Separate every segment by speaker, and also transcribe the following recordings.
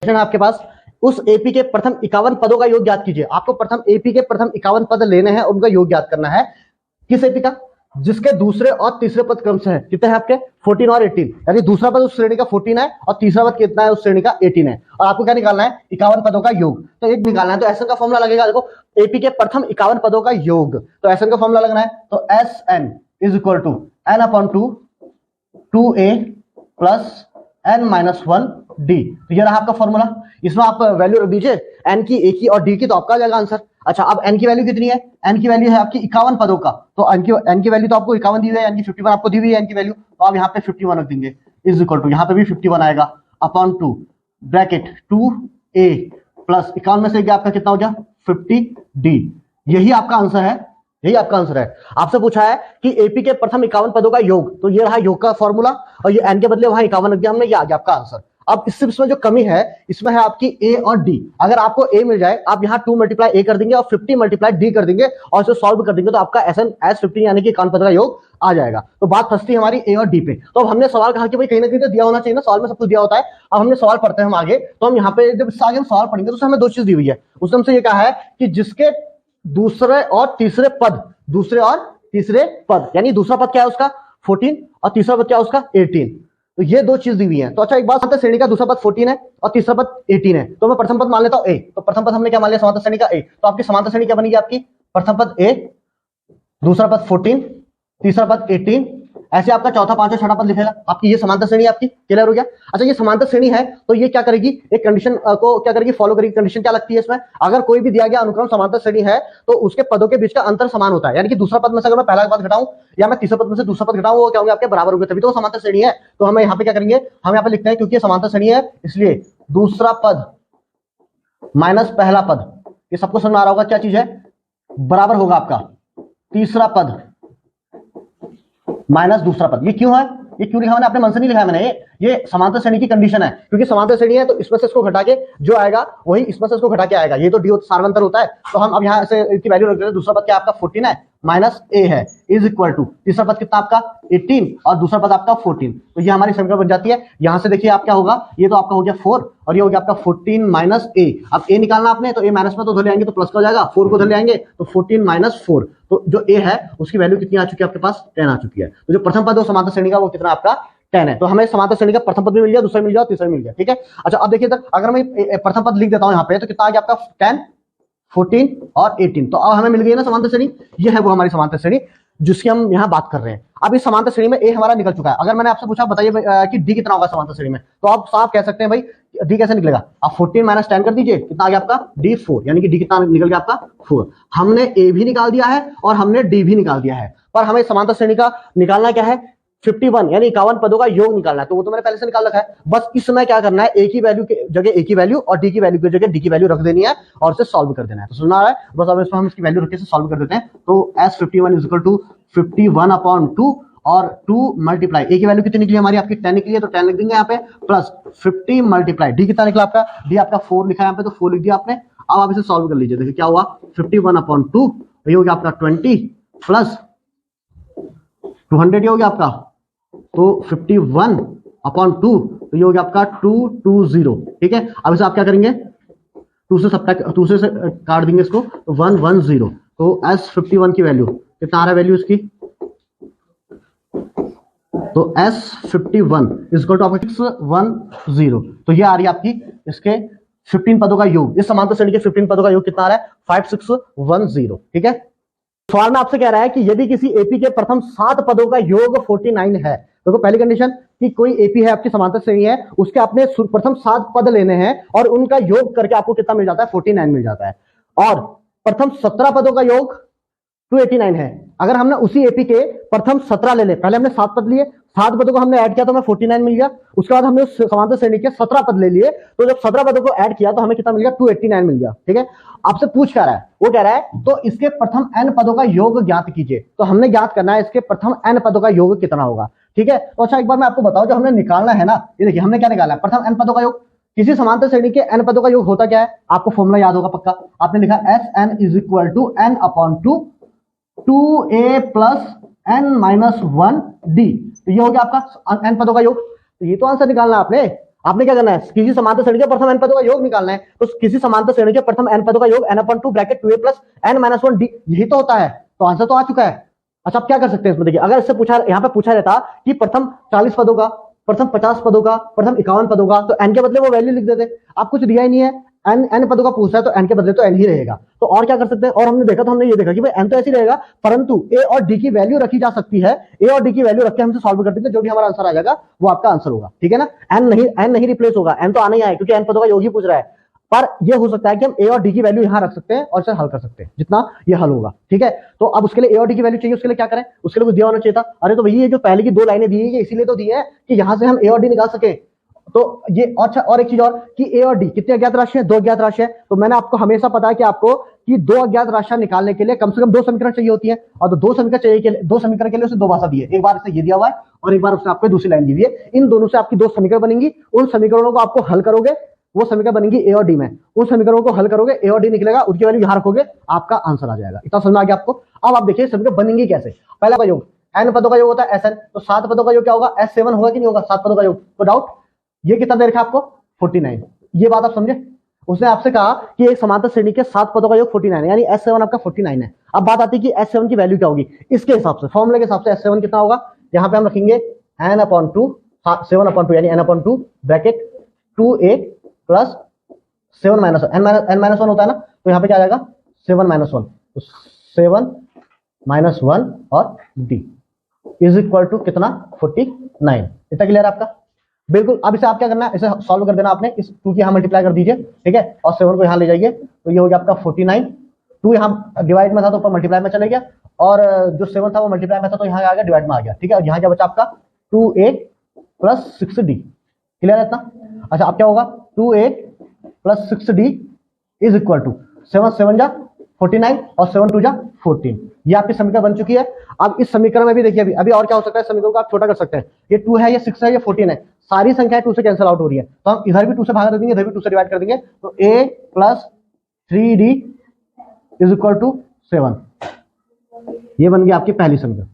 Speaker 1: Question आपके पास, उस AP के प्रथम 51 पदों का योग ज्ञात कीजिए। आपको प्रथम एपी के प्रथम 51 पद लेने हैं, उनका योग ज्ञात करना है। किस एपी का? जिसके दूसरे और तीसरे पद क्रम से है। कितने हैं आपके? 14 और 18, यानी दूसरा पद उस श्रेणी का 14 है और तीसरा पद कितना है? उस श्रेणी का 18 है। और आपको क्या निकालना है? 51 पदों का योग। तो एक निकालना है, तो एसएन का फॉर्मूला लगेगा। देखो, एपी के प्रथम 51 पदों का योग, तो एसएन का फॉर्मूला लगना है। तो S n is equal to n upon 2 a plus n minus 1 d। तो ये रहा आपका फॉर्मूला। इसमें आप वैल्यू रख दीजिए, n की, a की और d की, तो आपका आ जाएगा आंसर। अच्छा, अब n की वैल्यू कितनी है? n की वैल्यू है आपकी 51 पदों का, तो n की वैल्यू तो आपको 51 दी हुई है, n की 51 आपको दी हुई है n की वैल्यू, तो आप यहाँ पे 51 रख देंगे इज इक्वल टू, यहाँ पे भी 51 आएगा अपॉन 2 ब्रैकेट 2a प्लस 51 में से आपका कितना हो गया? 50d। यही आपका आंसर है, यही आपका आंसर है। आपसे पूछा है कि एपी के प्रथम 51 पदों का योग, तो ये रहा योग का फॉर्मूला, और ये एन के बदले वहां 51 रख दिया हमने, ये आ गया आपका आंसर। अब इसमें जो कमी है, इसमें है आपकी ए और डी। अगर आपको ए मिल जाए, आप यहाँ 2 मल्टीप्लाई ए कर देंगे और 50 मल्टीप्लाई डी कर देंगे और इसे सॉल्व कर देंगे, तो आपका एसएन एस 15 यानी कि 51 पद का योग आ जाएगा। तो बात फंसती है हमारी ए और डी पे। तो अब हमने सवाल कहा कि भाई कहीं ना कहीं तो दिया होना चाहिए ना, सवाल में सब कुछ दिया होता है। अब हमने सवाल पढ़ते हैं हम आगे, तो हम यहाँ पे जब इससे आगे हम सवाल पढ़ेंगे तो हमें दो चीज दी हुई है। उसने हमसे ये कहा है कि जिसके दूसरे और तीसरे पद, दूसरे और तीसरे पद, यानी दूसरा पद क्या है उसका? 14 और तीसरा पद क्या है उसका? 18। तो ये दो चीज दी हुई है। तो अच्छा, एक बात समझते हैं, श्रेणी का दूसरा पद 14 है और तीसरा पद 18 है, तो मैं प्रथम पद मान लेता हूं ए। तो प्रथम पद हमने क्या मान लिया? समांतर श्रेणी का ए। तो आपकी समांतर श्रेणी क्या बनेगी? आपकी प्रथम पद ए, दूसरा पद 14, तीसरा पद 18, ऐसे आपका चौथा, पांचवा, छठा पद लिखेगा। आपकी ये समांतर श्रेणी आपकी क्लियर हो गया। अच्छा, ये समांतर श्रेणी है तो ये क्या करेगी? एक कंडीशन को क्या करेगी? फॉलो करेगी। कंडीशन क्या लगती है इसमें? अगर कोई भी दिया गया अनुक्रम समांतर श्रेणी है तो उसके पदों के बीच का अंतर समान होता है, यानी कि दूसरा पद में से अगर मैं पहला पद घटाऊं या मैं तीसरा पद में से दूसरा पद घटाऊं, वो क्या होंगे? आपके बराबर होंगे, तभी तो समांतर श्रेणी है। तो हमें यहाँ पे क्या करेंगे? हम यहाँ पे लिखते हैं, क्योंकि समांतर श्रेणी है इसलिए दूसरा पद माइनस पहला पद, ये सबको समझ में आ रहा होगा क्या चीज है? बराबर होगा आपका तीसरा पद माइनस दूसरा पद। ये क्यों है? ये क्यों लिखा मैंने? अपने मन से नहीं लिखा है मैंने, ये समांतर श्रेणी की कंडीशन है। क्योंकि समांतर श्रेणी है तो इसमें से इसको घटा के जो आएगा वही इसमें से इसको घटा के आएगा। ये तो डी सार्वंतर होता है। तो हम अब यहाँ से इसकी वैल्यू रख देते हैं। दूसरा पद क्या आपका? 14 है माइनस ए है इज इक्वल टू तीसरा पद कितना आपका? 18 और दूसरा पद आपका 14। तो ये हमारी समीकरण बन जाती है। यहां से देखिए आप क्या होगा, ये तो आपका हो गया 4 और ये हो गया आपका 14 माइनस ए। अब ए निकालना आपने, तो ए माइनस में तो उधर ले आएंगे तो प्लस का हो जाएगा, 4 को उधर ले आएंगे तो 14 माइनस 4। तो जो ए है उसकी वैल्यू कितनी आ चुकी है आपके पास? 10 आ चुकी है। तो जो प्रथम पद है समांतर श्रेणी का वो कितना आपका? 10 है। तो हमें समांतर श्रेणी का प्रथम पद भी मिल गया, दूसरा मिल गया, तीसरा मिल गया। ठीक है। अच्छा, अब देखिए अगर मैं प्रथम पद लिख देता हूं यहाँ पे, तो कितना आ गया आपका? 10, 14 और 18। तो अब हमें मिल गई ना समांतर श्रेणी। ये है वो हमारी समांतर श्रेणी जिसकी हम यहाँ बात कर रहे हैं। अब इस समांतर श्रेणी में ए हमारा निकल चुका है। अगर मैंने आपसे पूछा बताइए कि डी कितना होगा समांतर श्रेणी में, तो आप साफ कह सकते हैं भाई डी कैसे निकलेगा? आप 14 माइनस 10 कर दीजिए, कितना आ गया आपका? डी 4, यानी कि डी कितना निकल गया आपका? 4। हमने ए भी निकाल दिया है और हमने डी भी निकाल दिया है, पर हमें समांतर श्रेणी का निकालना क्या है? 51 यानी 51 पदों का योग निकालना है। तो वो तो मैंने पहले से निकाल रखा है। बस इस समय क्या करना है? ए की वैल्यू की जगह ए की वैल्यू और डी की वैल्यू की जगह डी की वैल्यू रख देनी है और इसे सॉल्व कर देना है। तो सुना रहा है? बस अब इसमें हम इसकी वैल्यू रख के सॉल्व कर देते हैं। तो S51 is equal to 51 upon 2 और 2 मल्टीप्लाई ए की वैल्यू कितनी निकली हमारी? आपकी 10 निकली है, तो 10 लिख देंगे यहाँ पे, प्लस 50 मल्टीप्लाई डी कितना निकला आपका? डी आपका 4 लिखा है यहाँ पे, तो 4 लिख दिया आपने। अब आप इसे सॉल्व कर लीजिए। देखिए क्या हुआ? 51 अपॉन 2 ये हो गया आपका 20 प्लस 200 ये हो गया आपका, तो 51 अपॉन 2 तो ये हो गया आपका 220। ठीक है। अब इसे आप क्या करेंगे? 2 से काट देंगे इसको, तो 110। तो S51 की वैल्यू कितना आ रहा है? वैल्यू इसकी, तो S51 इक्वल टू आपका 610। तो ये आ रही है आपकी इसके 15 पदों का योग। इस समांतर श्रेणी के 15 पदों का योग कितना आ रहा है? 5610। ठीक है। सवाल में आपसे कह रहा है कि यदि किसी एपी के प्रथम 7 पदों का योग 49 है, तो पहली कंडीशन कि कोई एपी है आपकी समांतर श्रेणी है, उसके अपने प्रथम 7 पद लेने हैं और उनका योग करके आपको कितना मिल जाता है? 49 मिल जाता है। और प्रथम 17 पदों का योग 289 है। अगर हमने उसी एपी के प्रथम 17 ले ले, पहले हमने 7 पद लिए, 7 पदों को हमने ऐड किया तो हमें 49 मिल गया। उसके बाद हमने उस समांतर श्रेणी के 17 पद ले लिए, तो जब 17 पदों को ऐड किया तो हमें कितना मिल गया? 289 मिल गया। ठीक है। आपसे पूछ क्या रहा है? वो कह रहा है तो इसके प्रथम n पदों का योग ज्ञात कीजिए। तो हमने ज्ञात करना है इसके प्रथम n पदों का योग कितना होगा। ठीक है। तो अच्छा, एक बार मैं आपको बताऊं, जो हमने निकालना है ना, ये देखिए हमने क्या निकाला है? प्रथम n पदों का योग। किसी समांतर श्रेणी के n पदों का योग होता क्या है? आपको फॉर्मूला याद होगा पक्का। आपने लिखा Sn is equal to n upon 2a plus n minus 1 d। तो ये हो गया आपका n पदों का योग। तो ये तो आंसर निकालना आपने। आपने क्या करना है, किसी समांतर श्रेणी के प्रथम n पदों का योग निकालना है। तो किसी समांतर श्रेणी के प्रथम n पदों का योग n/2 bracket 2a plus n-1d, यही तो होता है। तो आंसर तो आ चुका है। अच्छा, आप क्या कर सकते हैं इसमें, देखिए अगर इससे पूछा, यहाँ पे पूछा रहता कि प्रथम 40 पदों का, प्रथम 50 पदों का, प्रथम 51 पदों का, तो n के बदले वो वैल्यू लिख देते। आप कुछ दिया ही नहीं है, n पदों का पूछा है तो n के बदले तो n ही रहेगा। तो और क्या कर सकते हैं, और हमने देखा, तो हमने ये देखा कि भाई n तो ऐसे ही रहेगा, परंतु a और d की वैल्यू रखी जा सकती है। a और d की वैल्यू रख के हमसे सॉल्व कर देंगे, जो भी हमारा आंसर आ जाएगा वो आपका आंसर होगा, ठीक है ना। n नहीं रिप्लेस होगा, n तो आना ही आए, क्योंकि n पदों का योग ही पूछ रहा है। पर ये हो सकता है कि हम a और d की वैल्यू यहां रख सकते हैं और इसे हल कर सकते हैं, जितना ये हल होगा, ठीक है। तो अब उसके लिए a और d की वैल्यू चाहिए, उसके लिए क्या करें, उसके लिए कुछ दिया होना चाहिए था। अरे तो भैया ये जो पहले की 2 लाइनें दी है, इसीलिए तो दी है कि यहां से हम a और d निकाल सके। तो ये अच्छा, और एक चीज और कि a और d कितनी अज्ञात राशि है, 2 अज्ञात राशि है। तो मैंने आपको हमेशा पता है कि आपको कि 2 अज्ञात राशियां निकालने के लिए कम से कम 2 समीकरण चाहिए होती है, और तो 2 समीकरण चाहिए के लिए, 2 समीकरण के लिए उसे 2 भाषा दी है। एक बार इसे ये दिया हुआ है और एक बार उसने आपको दूसरी लाइन दी हुई है। इन दोनों से आपकी 2 समीकरण बनेंगी, उन समीकरणों को आपको हल करोगे, वो समीकरण बनेंगी a और d में, उन समीकरणों को हल करोगे, a और d निकलेगा, उसकी वैल्यू यहां रखोगे, आपका आंसर आ जाएगा। इतना समझ आ गया आपको। अब आप देखिए समीकरण बनेंगे कैसे। पहला का योग n पदों का योग होता है Sn, तो 7 पदों का योग क्या होगा, S7 होगा कि नहीं होगा, 7 पदों का योग। तो डाउट, ये कितना दे रखा है आपको, 49। ये बात आप समझे। उसने आपसे कहा कि एक समांतर श्रेणी के 7 पदों का योग 49 है, यानी S7 आपका 49 है। अब बात आती है कि S7 की वैल्यू क्या होगी, इसके हिसाब से, फॉर्मूले के हिसाब से S7 कितना होगा, यहाँ पे हम रखेंगे n/2, 7/2 यानी n/2 bracket 2a plus 7 minus n-1 होता है ना, तो यहाँ पे क्या आ जाएगा 7-1, तो 7 - 1 और d इज इक्वल टू कितना, 49। इतना क्लियर है आपका, बिल्कुल। अब इसे आप क्या करना है, इसे सॉल्व कर देना आपने, इस 2 की यहाँ मल्टीप्लाई कर दीजिए, ठीक है, और 7 को यहाँ ले जाइए, तो ये हो गया आपका 49। 2 यहाँ डिवाइड में था तो ऊपर मल्टीप्लाई में चले गया, और जो 7 था वो मल्टीप्लाई में था तो यहाँ आ गया, डिवाइड में आ गया, ठीक है। और यहाँ क्या बचा आपका 2a प्लस 6d, क्लियर है इतना। अच्छा, अब क्या होगा, 2a plus 6d is equal to 7 जा 49 और 7 जा 14। ये आपकी समीकरण बन चुकी है। अब इस समीकरण में भी देखिए, अभी और क्या हो सकता है, समीकरण को आप छोटा कर सकते हैं। ये 2 है, ये 6 है, ये 14 है, सारी संख्याएं 2 से कैंसिल आउट हो रही है, तो हम इधर भी 2 से भाग कर देंगे, इधर भी 2 से डिवाइड कर देंगे, तो a plus 3d is equal to 7। ये बन गई आपकी पहली समीकरण।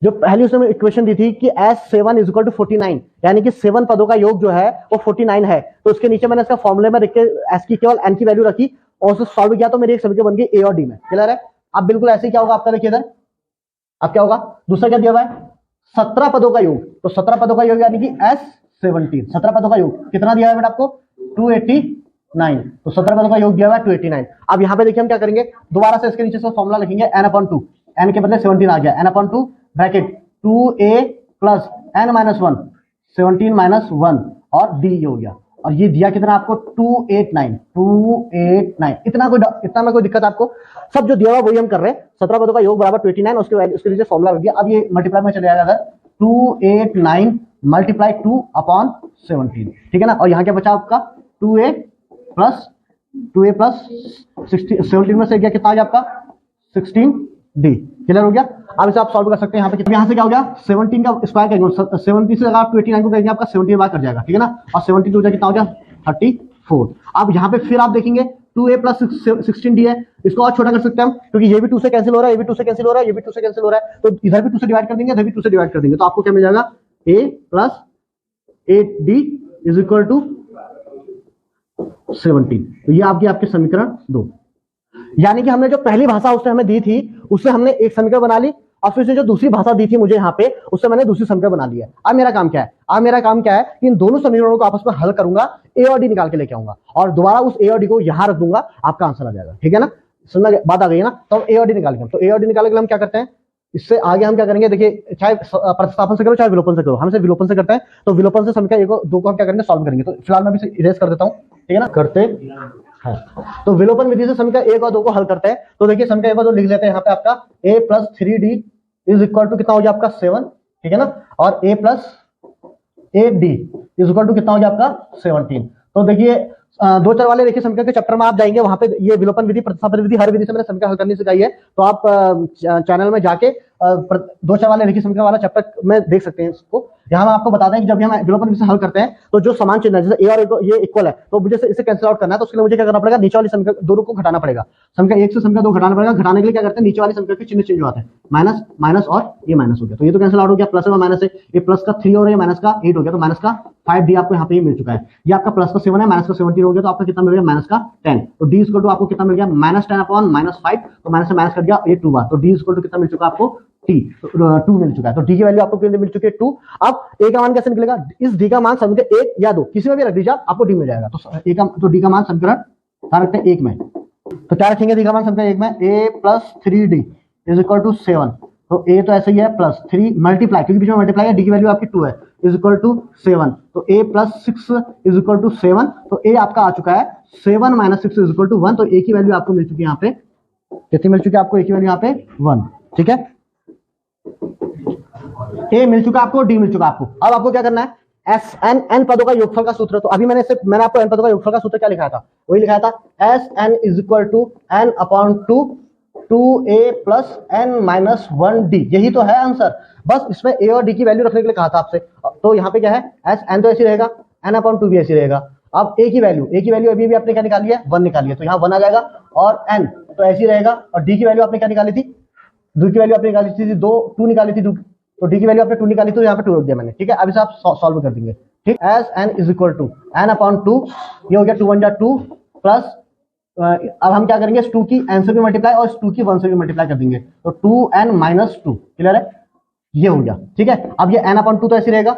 Speaker 1: जो पहली उसने इक्वेशन दी थी कि S7 इज इक्वल टू 49, यानी कि 7 पदों का योग जो है वो 49 है, तो उसके नीचे मैंने इसका फॉर्मूले में रख के S की केवल n की वैल्यू रखी और उसे सॉल्व किया, तो मेरी एक समीकरण बन गई a और d में, क्लियर है। अब बिल्कुल ऐसे ही क्या होगा आपका, देखिए इधर अब क्या होगा, दूसरा क्या दिया हुआ है, 17 पदों का योग, तो 17 पदों का योग यानी कि S17, 17 पदों का योग कितना दिया है बेटा आपको, 289, तो 17 पदों का योग दिया हुआ है 289। अब यहाँ पे देखिए हम क्या करेंगे, दोबारा से इसके नीचे से फॉर्मूला लिखेंगे n/2, n के बदले 17 आ गया, n/2 bracket 2a plus n-1, 17 - 1 और d हो गया, और ये दिया कितना आपको 289। इतना में कोई दिक्कत आपको, सब जो दिया हुआ वही हम कर रहे हैं। 17 पदों का योग बराबर 29, उसके नीचे फॉर्मूला रख दिया। अब ये मल्टीप्लाई में चले जाएगा अगर 289 मल्टीप्लाई 2/17, ठीक है ना। और यहाँ क्या बचा आपका 2a प्लस 17 में से गया कितना आ गया आपका 16d, क्लियर हो गया। अब इसे आप सॉल्व कर सकते हैं। यहाँ पे यहाँ से क्या हो गया 17 का स्क्वायर करेंगे, 70 से अगर आप 29 को करेंगे आपका 17 बार कर जाएगा, ठीक है ना, और 17 हो जाए कितना हो गया 34। अब यहाँ पे फिर आप देखेंगे 2a प्लस 16d है, इसको और छोटा कर सकते हैं हम, क्योंकि ये भी 2 से कैंसिल हो रहा है, ये भी 2 से कैंसिल हो रहा है, ये भी 2 से कैंसिल हो रहा है, तो इधर भी 2 से डिवाइड कर देंगे, इधर भी 2 से डिवाइड कर देंगे, तो आपको क्या मिल जाएगा a plus 8d is equal to 17। तो ये आपकी समीकरण 2, यानी कि हमने जो पहली भाषा उसने हमें दी थी उससे हमने एक समीकरण बना ली, और फिर से जो दूसरी भाषा दी थी मुझे यहाँ पे उससे मैंने दूसरी समीकरण बना ली है। अब मेरा काम क्या है, कि इन दोनों समीकरणों को आपस में हल करूंगा, a और d निकाल के लेके आऊंगा और दोबारा उस a और d को यहां रख दूंगा, आपका आंसर आ जाएगा, ठीक है ना। समझ बात आ गई है ना। तो हम a और d निकालेंगे, तो a और d निकालने के लिए हम क्या करते हैं, इससे आगे हम क्या करेंगे, देखिए चाहे प्रतिस्थापन से करो चाहे विलोपन से करो, हम इसे विलोपन से करते हैं, तो विलोपन से समीकरण 1 और 2 को हम क्या करेंगे, सॉल्व करेंगे। तो फिलहाल मैं इसे इरेज कर देता हूँ, ठीक है ना, करते हैं। तो विलोपन विधि से समीकरण 1 और 2 को हल करते हैं। तो देखिए समीकरण 1 और 2 लिख लेते हैं। यहाँ पे आपका a plus 3d is equal to कितना हो गया आपका 7, ठीक है ना, और a plus 8d is equal to कितना हो गया आपका 17। तो देखिए 2 चर वाले देखिए समीकरण के चैप्टर में आप जाएंगे, वहां पे ये विलोपन विधि प्रतिस्थापन विधि हर विधि से मैंने समीकरण हल करनी सिखाई है, तो आप चैनल में जाके 2 चर वाले लिखिए समीकरण वाला चैप्टर में देख सकते हैं इसको। यहाँ मैं आपको बता दें कि जब भी हम विलोपन से हल करते हैं तो जो समान चिन्ह है, जैसे ए और ये इक्वल है, तो मुझे इसे कैंसिल आउट करना है, तो उसके लिए मुझे क्या करना पड़ेगा, नीचे वाली संख्या दोनों को घटाना पड़ेगा। संख्या 1 से संख्या 2 घटाना पड़ेगा। घटाने के लिए क्या करते हैं, नीचे वाली संख्या के चिन्ह चेंज हो जाते हैं, माइनस माइनस और ये माइनस हो गया, तो ये तो कैंसिल आउट हो गया। प्लस और माइनस है, ये प्लस का 3 और ये माइनस का 8 हो गया, तो माइनस का 5 डी आपको यहाँ पे मिल चुका है। ये आपका प्लस का 7 है, माइनस का 17 हो गया, तो आपका कितना मिल गया, माइनस का 10। तो डी इक्वल टू आपको कितना मिल गया, -10 अपॉन -5, तो माइनस से माइनस कर दिया, ये 2 बार, तो डी इक्वल टू कितना मिल चुका आपको, टी 2 मिल चुका है। तो डी की वैल्यू आपको कितनी मिल चुकी है, 2। अब ए का मान कैसे निकलेगा, इस डी का मान समीकरण 1 या 2 किसी में भी रख दीजिए आपको डी मिल जाएगा। तो डी का मान समीकरण रखते हैं 1 में, तो क्या रखेंगे, डी का मान समीकरण 1 में a + 3d is equal to 7। तो a तो ऐसे ही है, प्लस 3 मल्टीप्लाई, क्योंकि बीच में मल्टीप्लाई है, डी की वैल्यू आपकी 2 है, इज इक्वल टू 7। तो a + 6 इज इक्वल टू 7। तो a आपका आ चुका है 7 - 6 इज इक्वल टू 1। तो a की वैल्यू आपको मिल चुकी है यहाँ पे, कितनी मिल चुकी है आपको, a की वैल्यू यहाँ पे 1। ठीक है, ए मिल चुका आपको, डी मिल चुका आपको। अब आपको क्या करना है, एस एन पदों का योगफल का सूत्र। तो अभी मैंने आपको एन पदों का योगफल का सूत्र क्या लिखाया था, वही लिखाया था, S n is equal to n upon 2a + n - 1d। यही तो है आंसर, बस इसमें a और d की वैल्यू रखने के लिए कहा था आपसे। तो यहाँ पे क्या है, एस एन तो ऐसी रहेगा, n अपॉन 2 भी ऐसी रहेगा। अब a की वैल्यू अभी भी आपने क्या निकाली है, 1 निकाली है, तो यहाँ 1 आ जाएगा, और n तो ऐसी रहेगा, और d की वैल्यू आपने क्या निकाली थी, d की वैल्यू आपने निकाली थी 2 निकाली थी, तो डी की वैल्यू आपने 2 निकाली, तो यहाँ पे 2 रख दिया मैंने। ठीक है, अब इसे आप सॉल्व कर देंगे। ठीक, S n is equal to n upon 2, ये हो गया 2 × 1 = 2, प्लस अब हम क्या करेंगे, इस 2 की n से भी मल्टीप्लाई और इस 2 की 1 से भी मल्टीप्लाई कर देंगे, तो 2n - 2, क्लियर है, ये हो गया। ठीक है, अब ये n अपॉन 2 तो ऐसे रहेगा,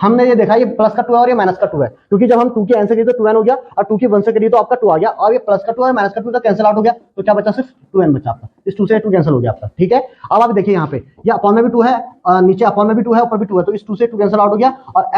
Speaker 1: हमने ये देखा ये प्लस का 2 है और ये माइनस का 2 है, क्योंकि जब हम 2 की n से करिए तो 2n हो गया, और 2 की 1 से करिए तो आपका 2 आ गया, और ये प्लस का 2 और माइनस का 2 तो कैंसिल आउट हो गया, तो क्या बचा, सिर्फ 2n बचा आपका, इस 2 से 2 कैंसिल हो गया आपका। ठीक है, अब आप देखिए यहाँ पे ये अपॉन में भी 2 है, नीचे अपॉन में भी 2 है, ऊपर भी 2 है, तो इस 2 से 2 कैंसिल आउट हो गया, और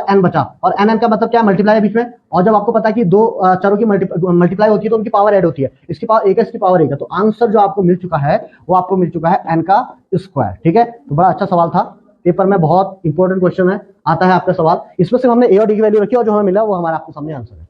Speaker 1: n बचा, और n का मतलब क्या है, मल्टीप्लाई है बीच में। और जब आपको पता है कि दो चरों की मल्टीप्लाई होती है तो उनकी पावर ऐड होती है, इसकी पावर 1 है, इसकी पावर 1 है, तो आंसर जो आपको मिल चुका है वो आपको मिल चुका है n का स्क्वायर। ठीक है, तो बड़ा अच्छा सवाल था, पेपर में बहुत इंपॉर्टेंट क्वेश्चन है, आता है आपका सवाल। इसमें से हमने a और d की वैल्यू रखी और जो हमें मिला वो हमारा आपके सामने आंसर है।